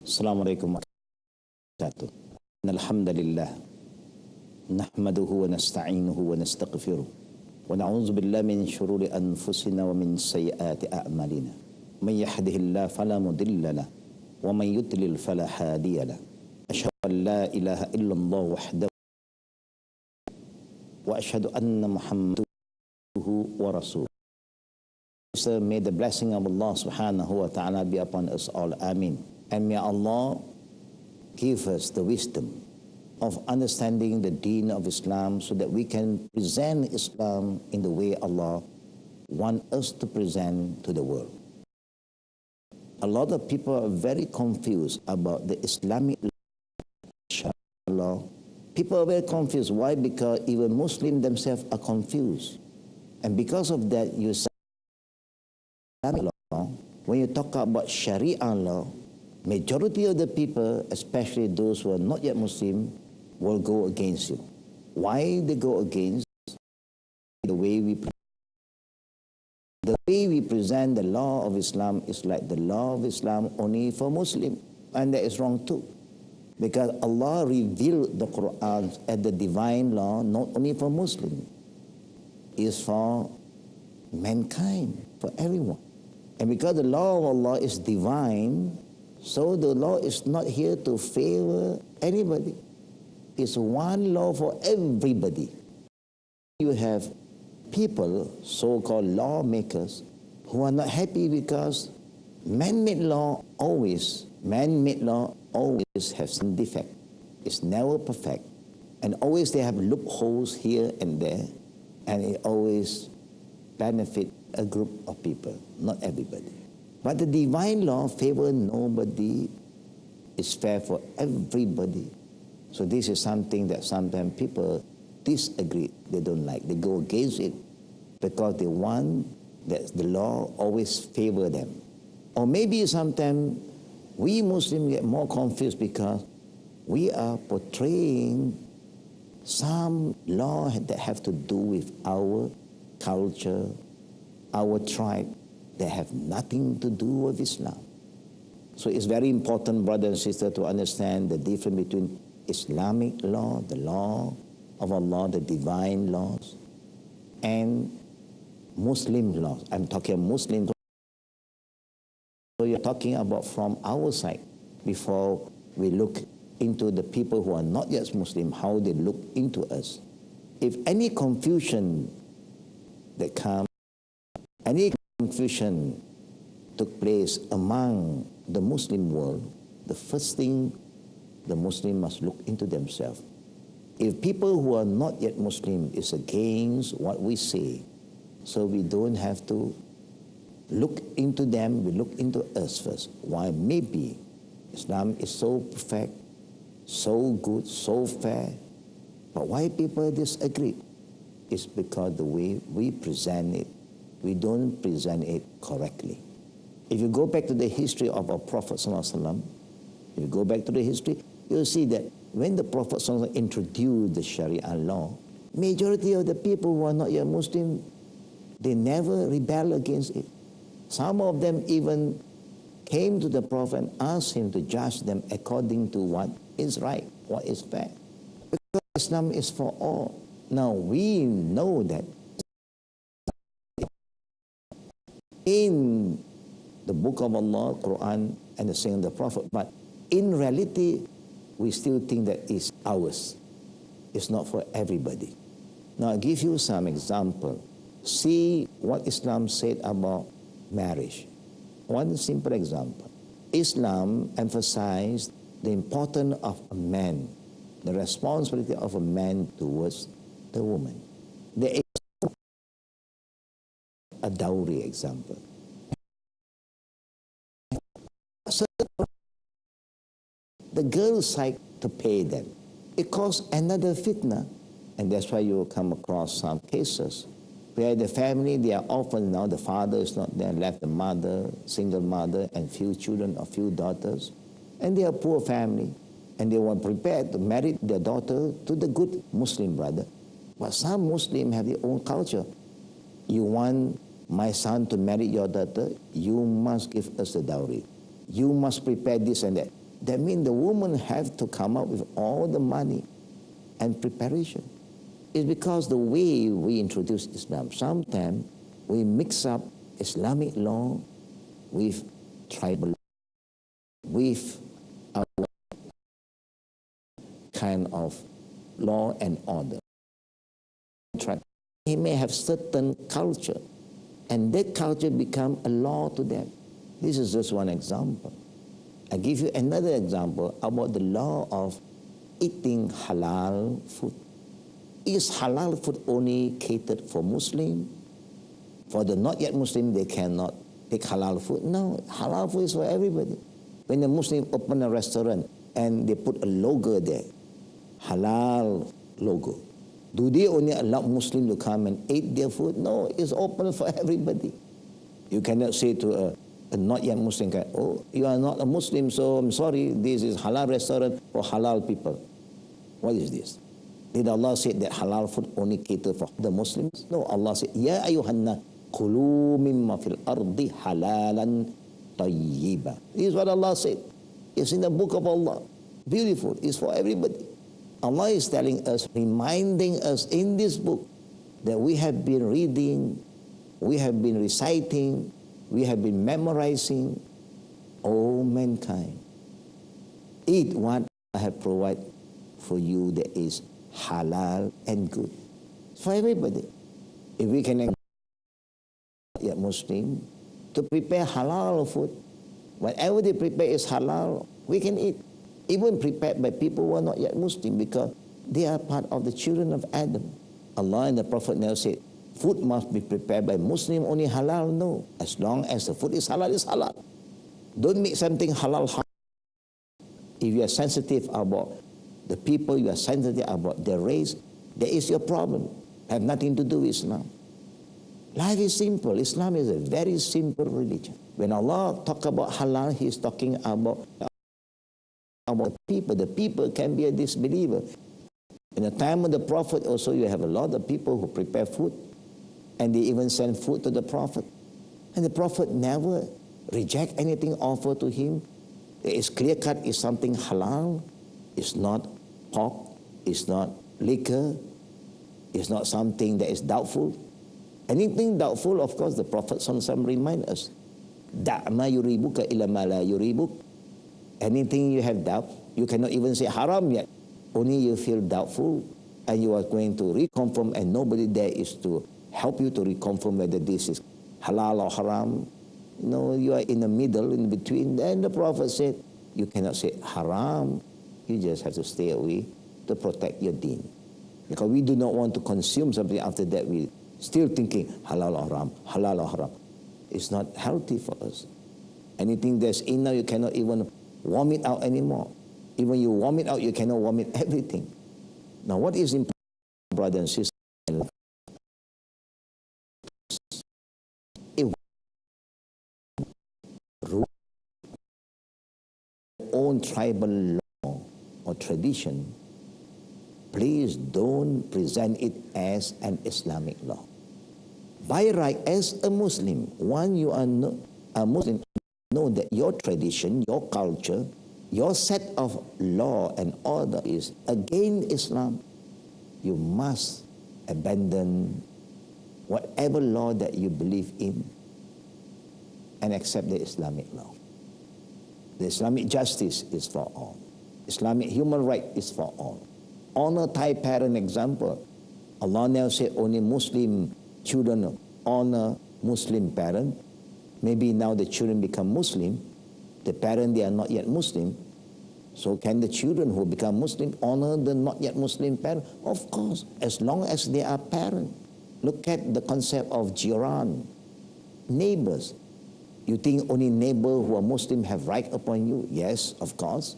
Assalamualaikum warahmatullahi wabarakatuh. Alhamdulillah. Nahmaduhu wa nasta'inuhu wa nastaghfiruh. Wa na'udzu billahi min syururi anfusina wa min sayyiati a'malina. May yahdihillahu fala mudilla lahu wa may yudlil fala hadiya lahu. Asyhadu an la ilaha illallah wahdahu wa asyhadu anna Muhammaduhu wa rasuluh. So may the blessing of Allah subhanahu wa ta'ala be upon us all. Amin. And may Allah give us the wisdom of understanding the deen of Islam so that we can present Islam in the way Allah wants us to present to the world. A lot of people are very confused about the Islamic law. People are very confused. Why? Because even Muslims themselves are confused. And because of that, you say, when you talk about Sharia law, majority of the people, especially those who are not yet Muslim, will go against you. Why they go against? The way we present the law of Islam is like the law of Islam only for Muslim, and that is wrong too. Because Allah revealed the Quran as the divine law not only for Muslim, it's for mankind, for everyone. And because the law of Allah is divine, so the law is not here to favor anybody. It's one law for everybody. You have people, so-called lawmakers, who are not happy because man-made law always has some defect. It's never perfect. And always they have loopholes here and there, and it always benefit a group of people, not everybody. But the divine law favors nobody, is fair for everybody. So this is something that sometimes people disagree, they don't like. They go against it because they want that the law always favor them. Or maybe sometimes we Muslims get more confused because we are portraying some law that have to do with our culture, our tribe, that have nothing to do with Islam. So it's very important, brothers and sisters, to understand the difference between Islamic law, the law of Allah, the divine laws, and Muslim laws. I'm talking Muslim. So you're talking about from our side before we look into the people who are not yet Muslim, how they look into us. If any confusion that comes, any confusion took place among the Muslim world, the first thing the Muslim must look into themselves. If people who are not yet Muslim is against what we say, so we don't have to look into them, we look into us first. Why? Maybe Islam is so perfect, so good, so fair, but why people disagree? It's because the way we present it, we don't present it correctly. If you go back to the history of our Prophet ﷺ, if you go back to the history, you'll see that when the Prophet ﷺ introduced the Sharia law, majority of the people who are not yet Muslim, they never rebel against it. Some of them even came to the Prophet and asked him to judge them according to what is right, what is fair. Because Islam is for all. Now we know that in the book of Allah, Quran, and the saying of the Prophet, but in reality, we still think that it's ours. It's not for everybody. Now I'll give you some example. See what Islam said about marriage. One simple example. Islam emphasized the importance of a man, the responsibility of a man towards the woman. There is a dowry example. So the girl's side to pay them. It caused another fitna, and that's why you will come across some cases where the family, they are orphans now, the father is not there, left the mother, single mother, and few children or few daughters, and they are poor family, and they were prepared to marry their daughter to the good Muslim brother. But some Muslims have their own culture. You want my son to marry your daughter, you must give us the dowry. You must prepare this and that. That means the woman have to come up with all the money and preparation. It's because the way we introduce Islam, sometimes we mix up Islamic law with tribal law, with our kind of law and order. He may have certain culture, and that culture become a law to them. This is just one example. I give you another example about the law of eating halal food. Is halal food only catered for Muslim? For the not yet Muslim, they cannot take halal food? No, halal food is for everybody. When a Muslim open a restaurant and they put a logo there, halal logo, do they only allow Muslim to come and eat their food? No, it's open for everybody. You cannot say to a not yet Muslim guy, oh, you are not a Muslim, so I'm sorry, this is halal restaurant for halal people. What is this? Did Allah say that halal food only cater for the Muslims? No, Allah said, Ya ayyuhanna kulu mimma fil ardi halalan tayyiba. This is what Allah said. It's in the book of Allah. Beautiful. It's for everybody. Allah is telling us, reminding us in this book that we have been reading, we have been reciting, we have been memorizing. O mankind, eat what I have provided for you that is halal and good. For everybody. If we can get Muslim to prepare halal food, whatever they prepare is halal, we can eat. Even prepared by people who are not yet Muslim, because they are part of the children of Adam. Allah and the Prophet never said, food must be prepared by Muslim, only halal. No. As long as the food is halal, it's halal. Don't make something halal haram. If you are sensitive about the people, you are sensitive about their race, that is your problem. Have nothing to do with Islam. Life is simple. Islam is a very simple religion. When Allah talk about halal, He is talking about people. The people can be a disbeliever. In the time of the Prophet also, you have a lot of people who prepare food, and they even send food to the Prophet. And the Prophet never reject anything offered to him. It is clear-cut, is something halal. It's not pork, it's not liquor, it's not something that is doubtful. Anything doubtful, of course, the Prophet ﷺ remind us, Da' ma yuribuka ila ma la yuribuk. Anything you have doubt, you cannot even say haram yet. Only you feel doubtful, and you are going to reconfirm, and nobody there is to help you to reconfirm whether this is halal or haram. No, you are in the middle, in between. Then the Prophet said, you cannot say haram. You just have to stay away to protect your deen. Because we do not want to consume something after that. We still thinking halal or haram, halal or haram. It's not healthy for us. Anything that's in now, you cannot even vomit out anymore. Even you vomit out, you cannot vomit everything. Now, what is important, brothers and sisters? If own tribal law or tradition, please don't present it as an Islamic law. By right, as a Muslim, when you are a Muslim, know that your tradition, your culture, your set of law and order is against Islam. You must abandon whatever law that you believe in and accept the Islamic law. The Islamic justice is for all. Islamic human right is for all. Honor Thai parent example. Allah now said only Muslim children honor Muslim parent. Maybe now the children become Muslim. The parent, they are not yet Muslim. So can the children who become Muslim honor the not yet Muslim parent? Of course, as long as they are parents. Look at the concept of jiran, neighbors. You think only neighbors who are Muslim have right upon you? Yes, of course.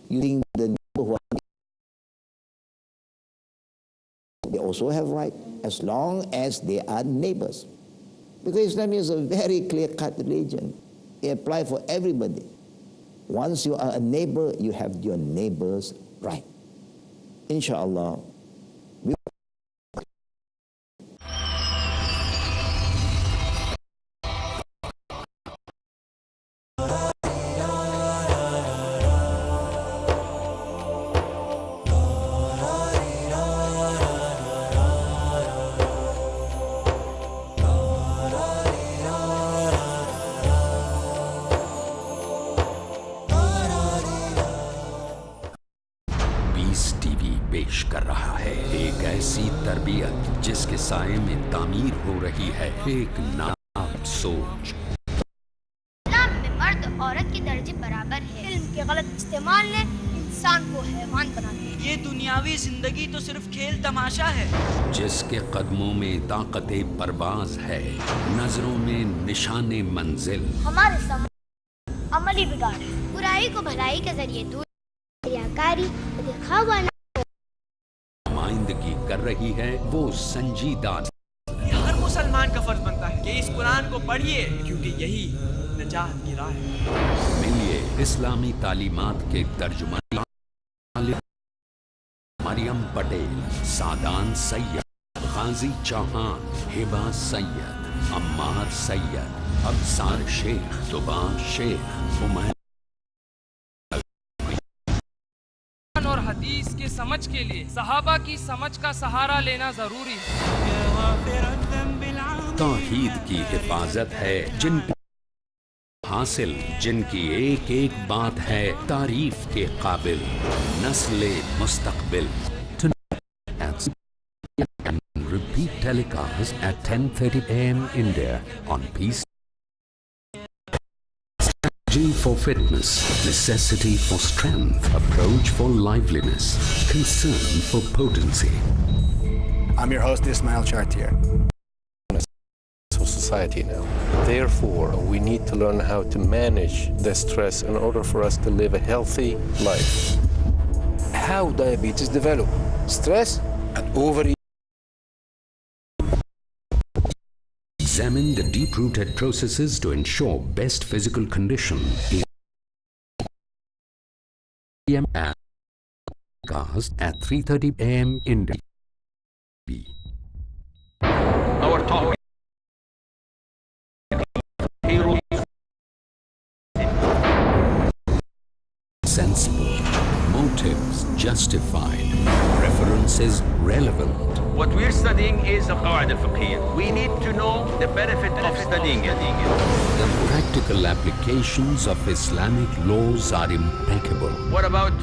You think the neighbor who are they also have right, as long as they are neighbors. Because Islam is a very clear-cut religion. It applies for everybody. Once you are a neighbor, you have your neighbor's right. Inshallah. पेश कर रहा है। एक ऐसी तरबियत जिसके साये में तामीर हो रही है एक नायाब सोच। इस्लाम में मर्द औरत के दर्जे बराबर है। इल्म के गलत इस्तेमाल ने इंसान को हैवान बना दिया। ये दुनियावी जिंदगी तो सिर्फ खेल तमाशा है। जिसके कदमों में ताकते परवाज है, नजरों में निशाने मंजिल। हमारे समाज अमली बिगाड़ है। बुराई को भलाई के जरिए दूर रियाकारी दिखावा नुमाइंदगी कर रही है वो संजीदा। ये हर मुसलमान का फर्ज बनता है कि इस कुरान को पढ़िए, क्योंकि यही नजात की राह है। मिलिए इस्लामी तालीमात के तर्जुमान मरियम पटेल, सादान सैयद, गाजी चौहान, हिबा सैयद, अम्मार सैयद, अब्सार शेख, तुबा शेख, उमर। और हदीस के समझ के लिए सहाबा की समझ का सहारा लेना जरूरी है। तौहीद की हिफाजत है जिनकी हासिल, जिनकी एक एक बात है तारीफ के काबिल, नस्ले मुस्तकबिल। Repeat telecast at 10:30 a.m. India on Peace. Strategy for fitness, necessity for strength, approach for liveliness, concern for potency. I'm your host, Ismail Chartier. Society now. Therefore, we need to learn how to manage the stress in order for us to live a healthy life. How diabetes develop? Stress and overeating. Examine the deep-rooted processes to ensure best physical condition. At 3:30 a.m. India. Our talk. Sensible, motives justified, preferences relevant. What we're studying is the Qawa'id al-Fiqhiyya. We need to know the benefit of studying it. The practical applications of Islamic laws are impeccable. What about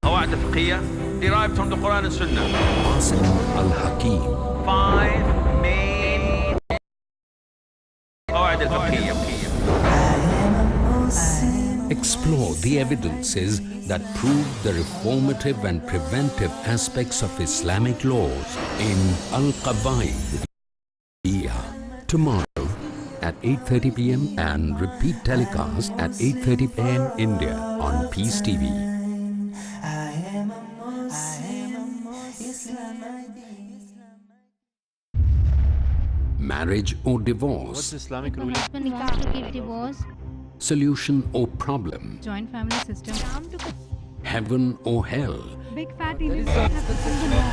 Qawa'id al-Fiqhiyya derived from the Quran and Sunnah? Hussain al-Hakim. 5 main Qawa'id al-Fiqhiyya. Explore the evidences that prove the reformative and preventive aspects of Islamic laws in Al-Qawaid. Tomorrow at 8:30 p.m. and repeat telecast at 8:30 p.m. India on Peace TV. Marriage or divorce? What's Islamic ruling? Husband wants to keep divorce. Solution or problem? Joint family system. Heaven or hell? Big fat evils have become the norm.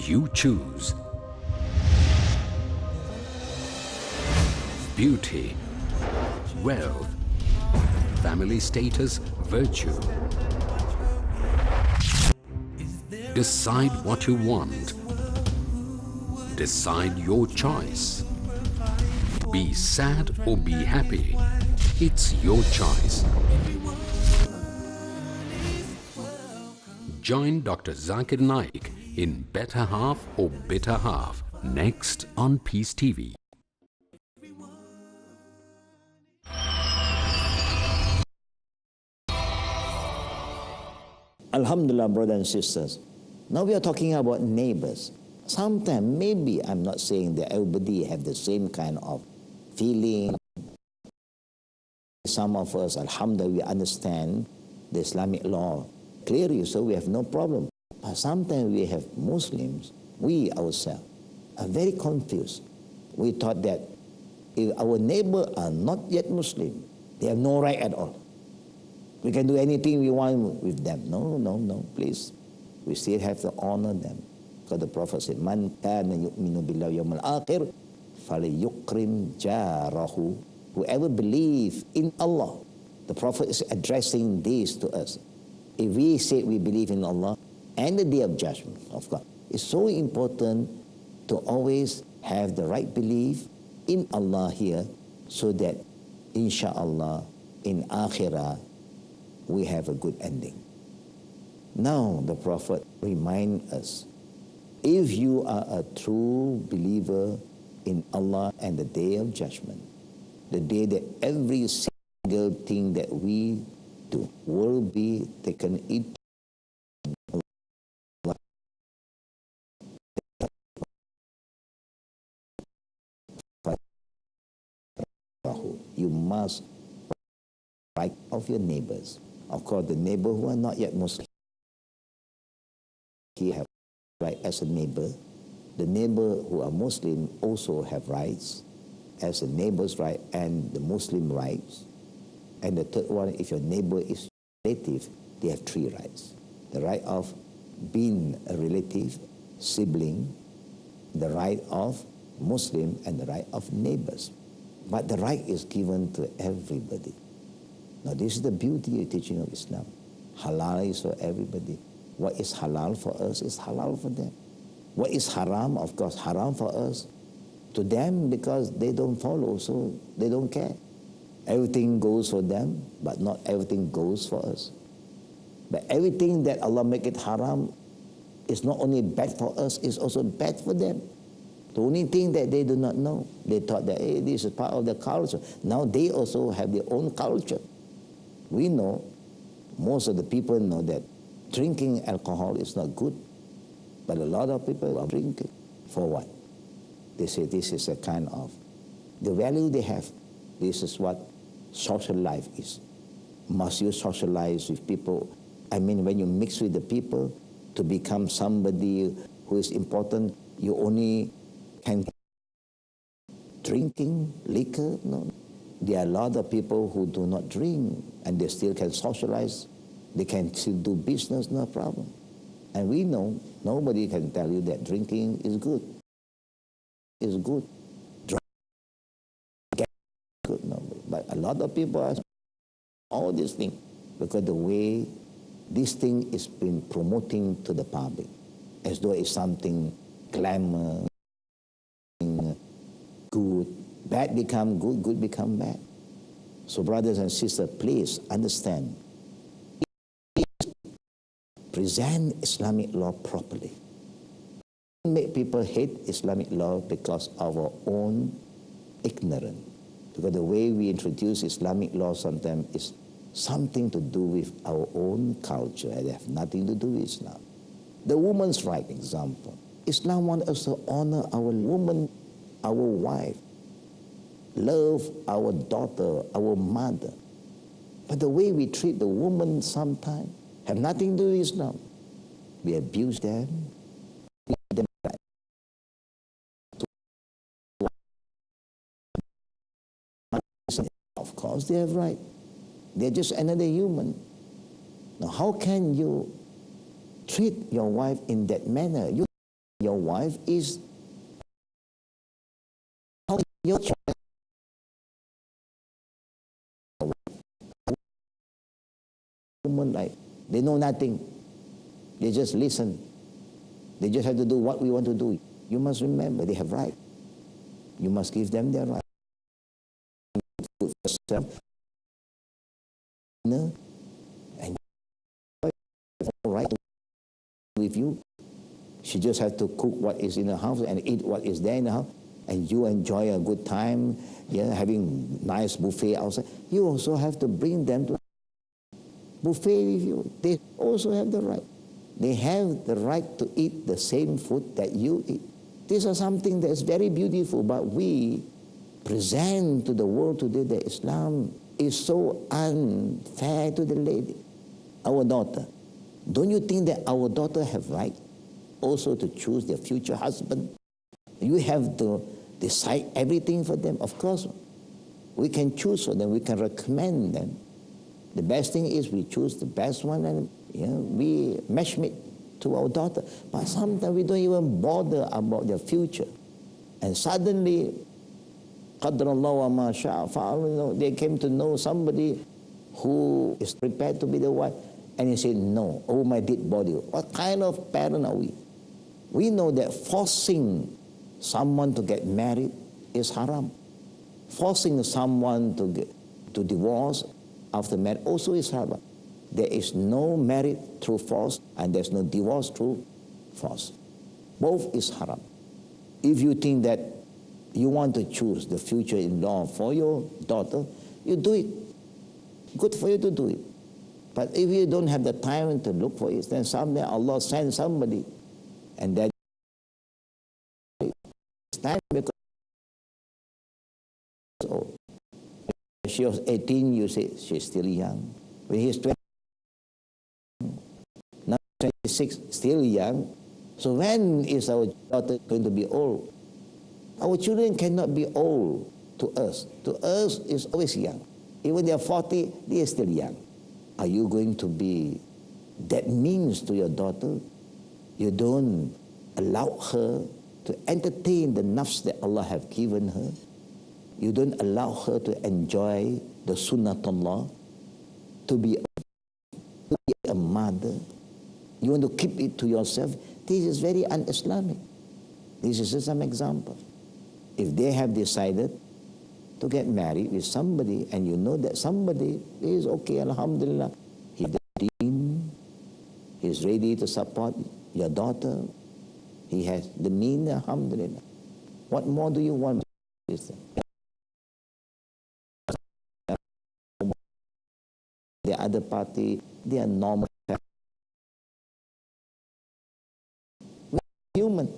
You choose. Beauty, wealth, family status, virtue. Decide what you want. Decide your choice. Be sad or be happy. It's your choice. Join Dr. Zakir Naik in Better Half or Bitter Half next on Peace TV. Alhamdulillah, brothers and sisters. Now we are talking about neighbors. Sometimes, maybe I'm not saying that everybody have the same kind of feeling. Some of us, alhamdulillah, we understand the Islamic law clearly, so we have no problem. But sometimes we have Muslims, we ourselves, are very confused. We thought that if our neighbors are not yet Muslim, they have no right at all. We can do anything we want with them. No, no, no, please. We still have to honor them. Because the Prophet said, Man kana yu'minu billahi yawmal akhir, falyukrim jarahu. Whoever believes in Allah, the Prophet is addressing this to us. If we say we believe in Allah and the Day of Judgment, of course, it's so important to always have the right belief in Allah here, so that, inshallah, in Akhirah, we have a good ending. Now the Prophet reminds us, if you are a true believer in Allah and the Day of Judgment, the day that every single thing that we do will be taken into you must right of your neighbors. Of course, the neighbor who are not yet Muslim, he have right as a neighbor. The neighbor who are Muslim also have rights as a neighbor's right and the Muslim rights. And the third one, if your neighbor is relative, they have three rights. The right of being a relative, sibling, the right of Muslim, and the right of neighbors. But the right is given to everybody. Now this is the beauty of teaching of Islam. Halal is for everybody. What is halal for us is halal for them. What is haram, of course, haram for us, to them because they don't follow, so they don't care. Everything goes for them, but not everything goes for us. But everything that Allah make it haram is not only bad for us, it's also bad for them. The only thing that they do not know, they thought that, hey, this is part of the culture. Now they also have their own culture. We know, most of the people know that drinking alcohol is not good, but a lot of people are drinking. For what? They say this is a kind of, the value they have, this is what social life is. Must you socialize with people? I mean, when you mix with the people to become somebody who is important, you only can drinking, liquor, no. There are a lot of people who do not drink and they still can socialize. They can still do business, no problem. And we know, nobody can tell you that drinking is good. It's good. Drinking is good, no. But a lot of people are all these things because the way this thing is been promoting to the public, as though it's something glamour, good, bad become good, good become bad. So brothers and sisters, please understand, present Islamic law properly. Don't make people hate Islamic law because of our own ignorance. Because the way we introduce Islamic law sometimes is something to do with our own culture and they have nothing to do with Islam. The woman's right example. Islam wants us to honor our woman, our wife, love our daughter, our mother. But the way we treat the woman sometimes have nothing to do with Islam. We abuse them. Of course they have right. They're just another human. Now how can you treat your wife in that manner? Your wife is your child. Woman, like, they know nothing. They just listen. They just have to do what we want to do. You must remember, they have right. You must give them their right. And all right with you. She just has to cook what is in the house and eat what is there in the house. And you enjoy a good time, yeah, having nice buffet outside. You also have to bring them to buffet with you. They also have the right. They have the right to eat the same food that you eat. These are something that is very beautiful, but we present to the world today that Islam is so unfair to the lady. Our daughter. Don't you think that our daughter have right also to choose their future husband? You have to decide everything for them. Of course, we can choose for them. We can recommend them. The best thing is we choose the best one and we matchmake to our daughter. But sometimes we don't even bother about their future. And suddenly, qadrallah wa ma sha'a fa'al, they came to know somebody who is prepared to be the wife. And he said, no, oh my dead body. What kind of parent are we? We know that forcing someone to get married is haram. Forcing someone to divorce after marriage also is haram. There is no marriage through force and there's no divorce through force. Both is haram. If you think that you want to choose the future-in-law for your daughter, you do it. Good for you to do it. But if you don't have the time to look for it, then someday Allah sends somebody, and that it's time because old. She was 18, you say she's still young. When he's 20, now 26, still young. So when is our daughter going to be old? Our children cannot be old to us. To us, it's always young. Even they are 40, they are still young. Are you going to be that means to your daughter? You don't allow her to entertain the nafs that Allah have given her. You don't allow her to enjoy the sunnatullah, to be a mother. You want to keep it to yourself. This is very un-Islamic. This is just some example. If they have decided to get married with somebody and you know that somebody is okay, alhamdulillah, he's the deen, he's ready to support your daughter, he has the means, alhamdulillah. What more do you want? The other party, they are normal. We are human.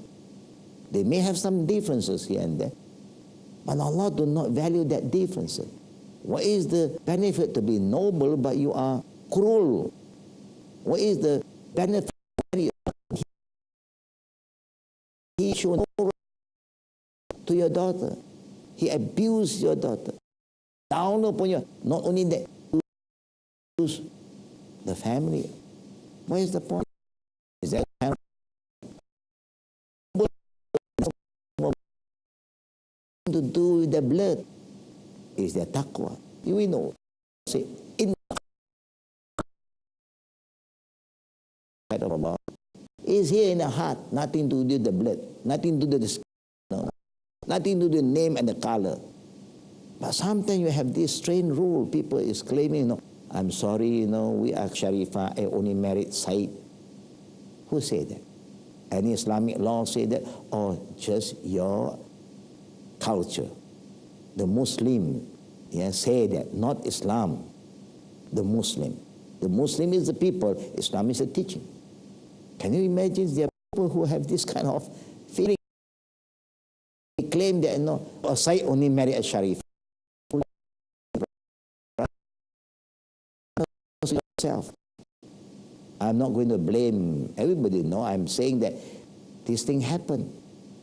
They may have some differences here and there, but Allah do not value that difference. What is the benefit to be noble but you are cruel? What is the benefit? He showed no right to your daughter. He abused your daughter. Down upon you. Not only that, the family. What is the point? Is that to do with the blood? Is the taqwa. You know, say in Allah is here in the heart, nothing to do with the blood, nothing to do with the skin, no. Nothing to do with the name and the color. But sometimes you have this strange rule. People is claiming, no, I'm sorry, we are Sharifah, I only married Said. Who said that? Any Islamic law say that? Or just your culture? The Muslim, say that, not Islam. The Muslim. The Muslim is the people, Islam is the teaching. Can you imagine there are people who have this kind of feeling? They claim that, Said only married a Sharif. I'm not going to blame everybody, no. I'm saying that this thing happened.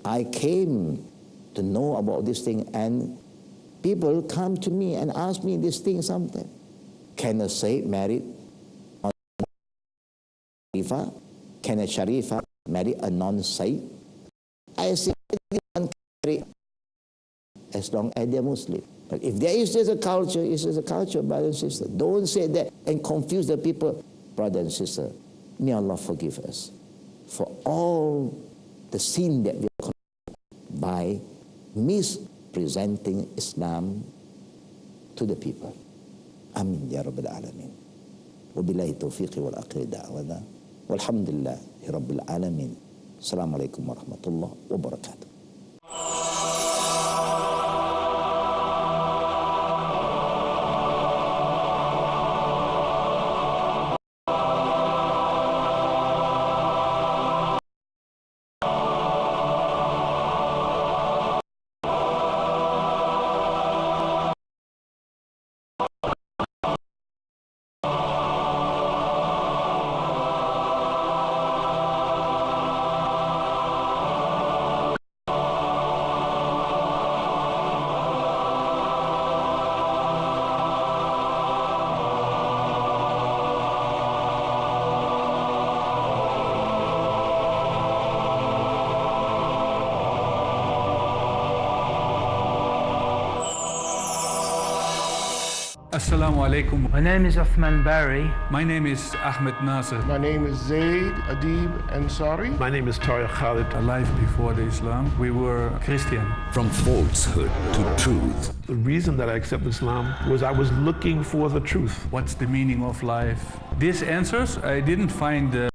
I came to know about this thing and people come to me and ask me this thing sometimes. Can a Sayyid marry a Sharifa? Can a Sharifa marry a non-Sayyid? I say anyone can marry as long as they're Muslim. But if there is just a culture, it's just a culture, brother and sister. Don't say that and confuse the people. Brother and sister, may Allah forgive us for all the sin that we have committed by mispresenting Islam to the people. Amin ya Rabbil Alameen. Wabillahi tawfiqi wal akhir da'wana. Walhamdulillahi Rabbil Alameen. Assalamu alaikum wa rahmatullah wa barakatuh. Assalamu alaikum. My name is Uthman Barry. My name is Ahmed Nasser. My name is Zaid Adib Ansari. My name is Tariq Khalid. Alive before the Islam, we were Christian. From falsehood to truth. The reason that I accepted Islam was I was looking for the truth. What's the meaning of life? These answers I didn't find